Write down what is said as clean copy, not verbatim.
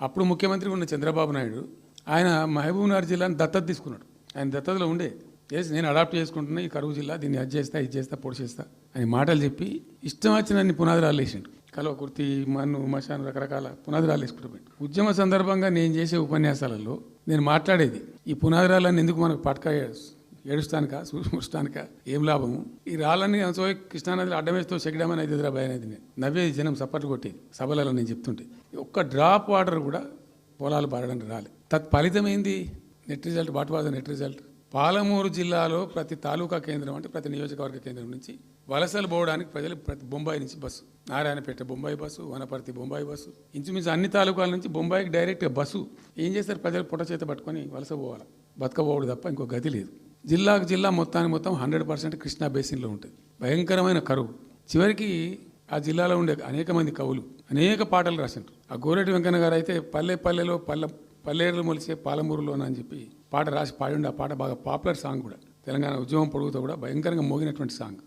అప్పుడు ముఖ్యమంత్రి ఉన్న చంద్రబాబు నాయుడు ఆయన మహబూబ్నగర్ జిల్లాను దత్తత తీసుకున్నాడు. ఆయన దత్తతలో ఉండే చేసి నేను అడాప్ట్ చేసుకుంటున్నా ఈ కరువు జిల్లా, దీన్ని అది చేస్తా ఇది చేస్తా పొడి చేస్తా అని మాటలు చెప్పి ఇష్టం వచ్చినన్ని పునాదురాలు వేసిండు. కలువ కుర్తి, మన్ను, మశాను రకరకాల పునాదురాలు వేసుకుంటూ పోయిండు. ఉద్యమ సందర్భంగా నేను చేసే ఉపన్యాసాలలో నేను మాట్లాడేది ఈ పునాదురాలన్నీ ఎందుకు మనకు పట్క ఏడుస్తానికా చూస్తానికా ఏం లాభము, ఈ రాళ్ళని కృష్ణానదిలో అడ్డమేస్తూ చెక్కడమని అయితే ఎదురా భయం అనేది నవ్వేది, జనం సప్పట్లు కొట్టేది సభలలో నేను చెప్తుంటే. ఒక్క డ్రాప్ వాటర్ కూడా పొలాలు పారడానికి రాలేదు. తత్ఫలితం ఏంది? Net result. What was the net result? Palamuru జిల్లాలో ప్రతి తాలూకా కేంద్రం అంటే ప్రతి నియోజకవర్గ కేంద్రం నుంచి వలసలు పోవడానికి ప్రజలు ప్రతి బొంబాయి నుంచి bus, Narayanpet Bombay bus, Wanaparthy Bombay bus, ఇంచుమించు అన్ని తాలూకాల నుంచి బొంబాయికి డైరెక్ట్గా బస్సు. ఏం చేస్తారు? ప్రజలు పుట్ట చేత పట్టుకొని వలస పోవాలి, బతకపోవడు తప్ప ఇంకో గతి లేదు. జిల్లాకు జిల్లా మొత్తానికి మొత్తం 100% కృష్ణా బేసిన్లో ఉంటుంది. భయంకరమైన కరువు. చివరికి ఆ జిల్లాలో ఉండే అనేక మంది కవులు అనేక పాటలు రాసిండ్రు. ఆ గోరెటి వెంకన్న గారు అయితే పల్లె పల్లెలో పల్లెర్లు మొలిసే పాలమూరులోన అని చెప్పి పాట రాసి పాడిండు. ఆ పాట బాగా పాపులర్ సాంగ్ కూడా, తెలంగాణ ఉద్యమం పొడుగుతో కూడా భయంకరంగా మోగినటువంటి సాంగ్.